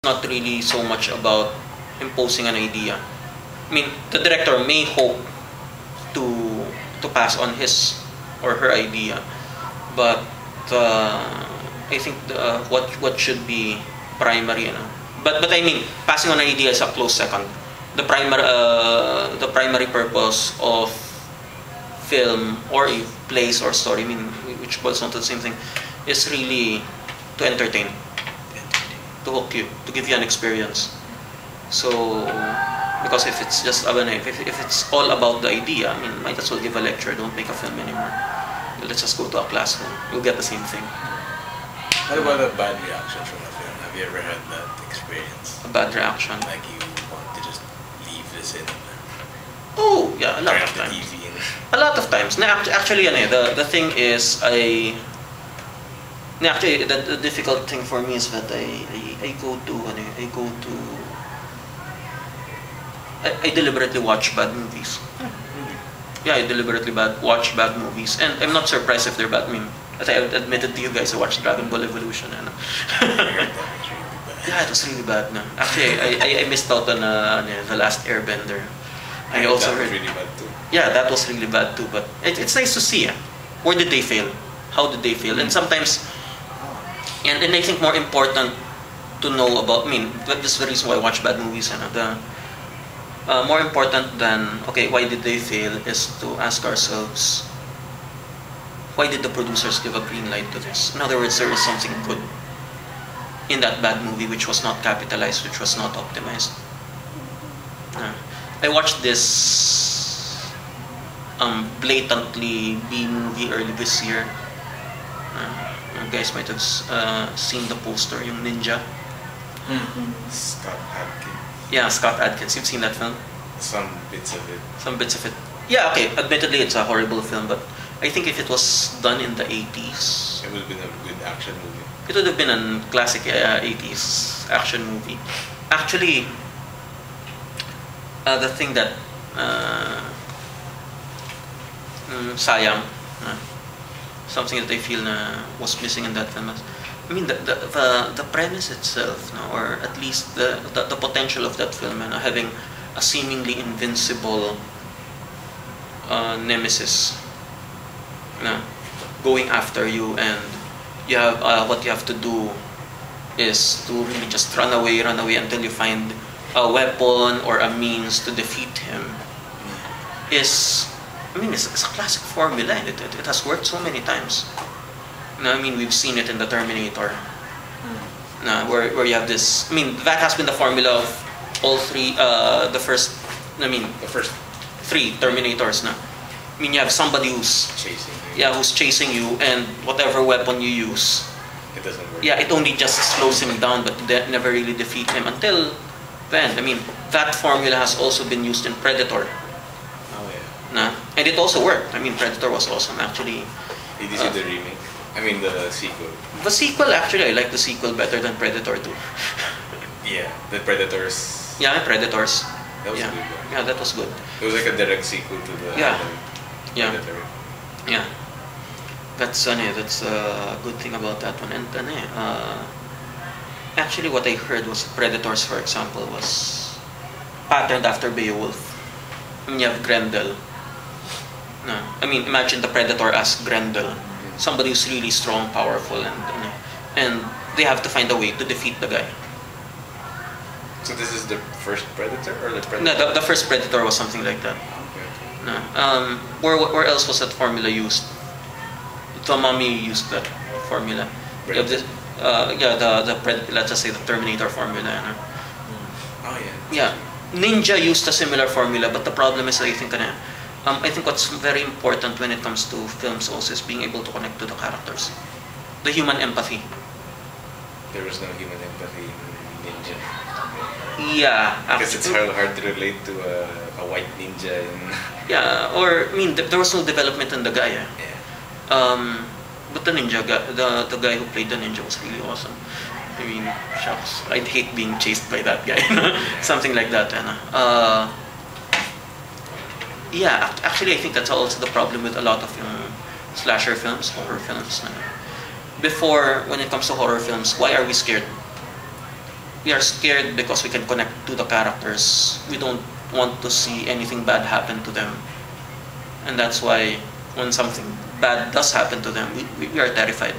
not really so much about imposing an idea. I mean, the director may hope to pass on his or her idea, but I think what should be primary, you know. But I mean, passing on an idea is a close second. The primary purpose of film or a plays or story, I mean, which boils down to the same thing, is really to entertain, to hook you, to give you an experience. So, because if it's just if it's all about the idea, I mean, might as well give a lecture. Don't make a film anymore. Let's just go to a classroom. You'll get the same thing. What about a bad reaction from a film? Have you ever had that experience? A bad reaction. Like you want to just leave the cinema. Oh yeah, a lot Turn of off the times. TV and A lot of times. Actually, the thing is, actually, the difficult thing for me is that I deliberately watch bad movies. Yeah, I deliberately watch bad movies, and I'm not surprised if they're bad. I mean, as I admitted to you guys, I watched Dragon Ball Evolution, and yeah, it was really bad. No? Actually, I missed out on the Last Airbender. I also that was heard. really bad too. Yeah, that was really bad too. But it's nice to see. Where did they fail? How did they fail? And sometimes, and I think more important to know about. I mean, this is the reason why I watch bad movies. More important than okay, why did they fail is to ask ourselves, why did the producers give a green light to this? In other words, there is something good in that bad movie which was not capitalized, which was not optimized. I watched this blatantly B movie early this year. You guys might have seen the poster, yung ninja. Scott Adkins. Yeah, Scott Adkins. You've seen that film? Some bits of it. Some bits of it. Yeah, okay. Admittedly, it's a horrible film, but I think if it was done in the 80s, It would have been a good action movie. it would have been a classic 80s action movie. Actually, the thing that sayang, something that I feel was missing in that film. I mean, the premise itself, no, or at least the potential of that film, having a seemingly invincible nemesis, going after you, and you have what you have to do is to really just run away until you find a weapon or a means to defeat him. It's a classic formula, and it has worked so many times. I mean, we've seen it in the Terminator, where you have this. I mean, that has been the formula of all three. The first three Terminators. I mean, you have somebody who's Chasing you. yeah, who's chasing you, and whatever weapon you use, It doesn't work. yeah, it only just slows him down, but never really defeat him until then. I mean, that formula has also been used in Predator. Oh yeah. And it also worked. I mean, Predator was awesome, actually. Did you see the remake? I mean the sequel. The sequel, actually, I like the sequel better than Predator 2. Yeah, the Predators. Yeah, Predators. That was Yeah, a good one. yeah, that was good. It was like a direct sequel to the Yeah. Yeah. Predator. Yeah, that's a good thing about that one. And actually, what I heard was Predators, for example, was patterned after Beowulf. I mean, you have Grendel. I mean, imagine the Predator as Grendel, somebody who's really strong, powerful, and they have to find a way to defeat the guy. So this is the first Predator or the Predator? No, the first Predator was something like that. Okay. No. Where else was that formula used? The Mummy used that formula. You have this, let's just say the Terminator formula. Oh yeah. Yeah, Ninja used a similar formula, but the problem is I think what's very important when it comes to films also is being able to connect to the characters, the human empathy. There was no human empathy in Ninja. Yeah, Because it's hard to relate to a white ninja in... Yeah, or I mean, there was no development in the guy. Yeah. But the ninja guy, the guy who played the ninja was really awesome. I mean, shucks, I'd hate being chased by that guy, something like that. Yeah, actually, I think that's also the problem with a lot of slasher films, horror films. Before, when it comes to horror films, why are we scared? we are scared because we can connect to the characters. We don't want to see anything bad happen to them, and that's why when something bad does happen to them, we are terrified.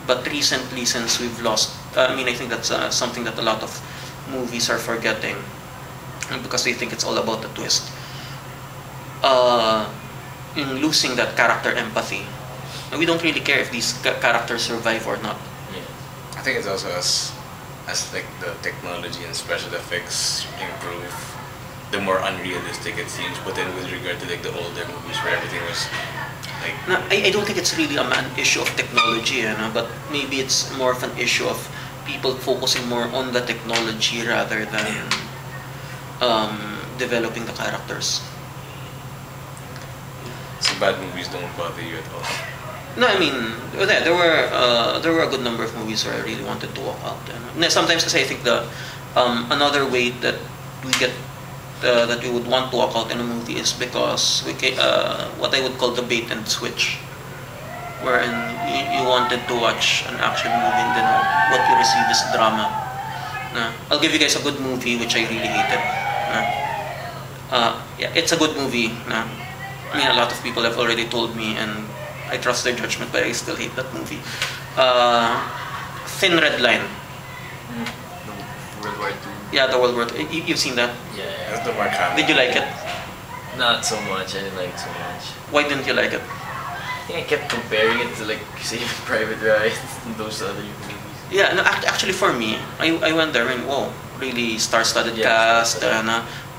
But recently, since we've lost, I think that's something that a lot of movies are forgetting, because they think it's all about the twist. In losing that character empathy, and we don't really care if these characters survive or not. I think it's also as like the technology and special effects improve, the more unrealistic it seems. But then with regard to like the older movies where everything was like, No, I don't think it's really an issue of technology, but maybe it's more of an issue of people focusing more on the technology rather than developing the characters. so bad movies don't bother you at all. No, I mean, there were a good number of movies where I really wanted to walk out. Sometimes, kasi I think another way that we get that we would want to walk out in a movie is because what I would call the bait and switch, wherein you wanted to watch an action movie and then what you receive is drama. I'll give you guys a good movie which I really hated. Yeah, it's a good movie. I mean, a lot of people have already told me, and I trust their judgment, but I still hate that movie. Thin Red Line. World War II. Yeah, the World War II. You've seen that? Yeah. That's the Mark Hamill. Did you like it? Not so much. I didn't like it so much. Why didn't you like it? I think I kept comparing it to like Saving Private Ryan and those other movies. Yeah, no, actually for me, I went there and whoa, really star-studded Yeah. cast,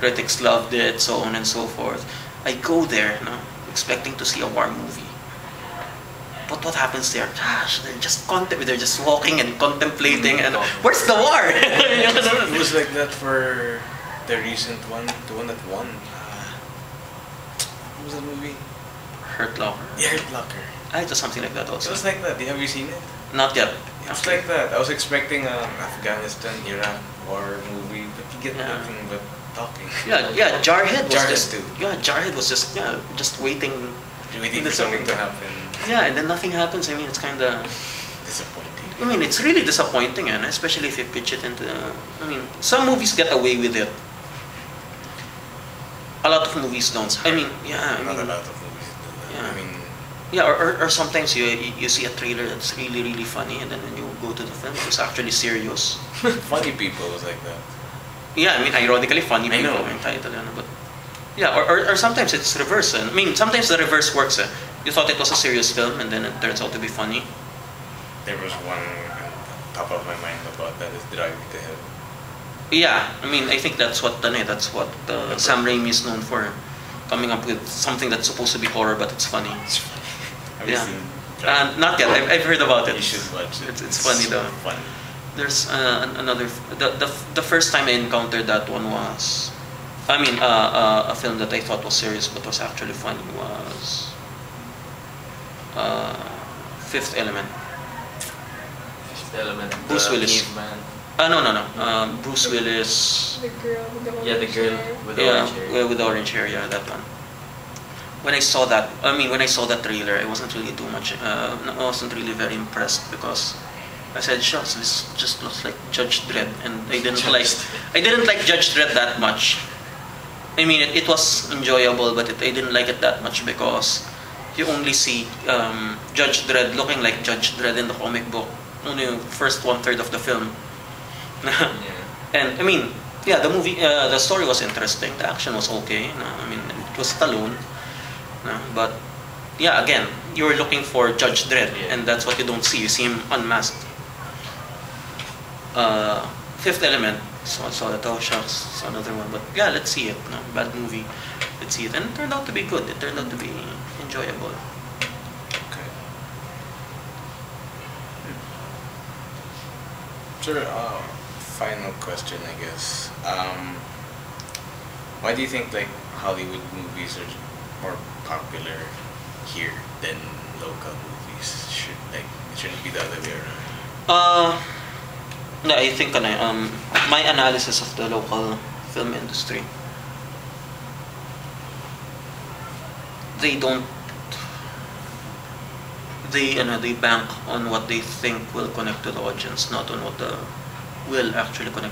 critics loved it, so on and so forth. I go there, expecting to see a war movie. But what happens there? Gosh, they're just walking and contemplating, and where's the war? It was like that for the recent one, the one that won. What was that movie? Hurt Locker. Yeah, Hurt Locker. It was something like that It also. was like that. Have you seen it? Not yet. It's like that. I was expecting an Afghanistan, Iraq war movie, but you get Yeah. nothing but talking. Yeah, Jarhead was Jarhead just too. Yeah, Jarhead was just waiting. Waiting In for the something summer. to happen. Yeah, and then nothing happens. I mean, it's kind of. Disappointing. I mean, it's really disappointing, and especially if you pitch it into. I mean, some movies get away with it. A lot of movies don't. I mean, yeah. I Not a mean, lot of movies do that. Yeah. I mean, yeah, or sometimes you see a trailer that's really really funny, and then when you go to the film, it's actually serious. Funny People was like that. Yeah, I mean, ironically, funny I people know. yung title, but yeah, or sometimes it's reverse. I mean, sometimes the reverse works. You thought it was a serious film, and then it turns out to be funny. There was one on top of my mind about that is Drive Me to Hell. Yeah, I mean, I think that's what Sam Raimi is known for, coming up with something that's supposed to be horror but it's funny. It's funny. Have Yeah. you seen Drive Me? Not yet. I've heard about it. You should watch it. It's funny though. Funny. There's another. The first time I encountered that one was, I mean, a film that I thought was serious but was actually funny was Fifth Element. Fifth Element. Bruce the Willis. Caveman. No. Bruce Willis. The girl with the orange Yeah, the girl hair. with the Yeah, orange hair. with the orange hair. Yeah, that one. When I saw that, when I saw that trailer, I wasn't really too much. I wasn't really very impressed because I said, "Shucks, this just looks like Judge Dredd," and I didn't like Judge Dredd that much. I mean, it was enjoyable, but I didn't like it that much because you only see Judge Dredd looking like Judge Dredd in the comic book only first 1/3 of the film. Yeah. And I mean, yeah, the movie, the story was interesting. The action was okay. I mean, it was Stallone. But yeah, again, you're looking for Judge Dredd, Yeah. and that's what you don't see. You see him unmasked. Fifth Element. So I saw that. Oh shucks, it's another one. But yeah, let's see it. Bad movie. Let's see it, and it turned out to be good. It turned out to be enjoyable. Okay. Sure. Final question, I guess. Why do you think like Hollywood movies are more popular here than local movies? It shouldn't be the other way around. No, I think my analysis of the local film industry, they bank on what they think will connect to the audience, not on what the will actually connect to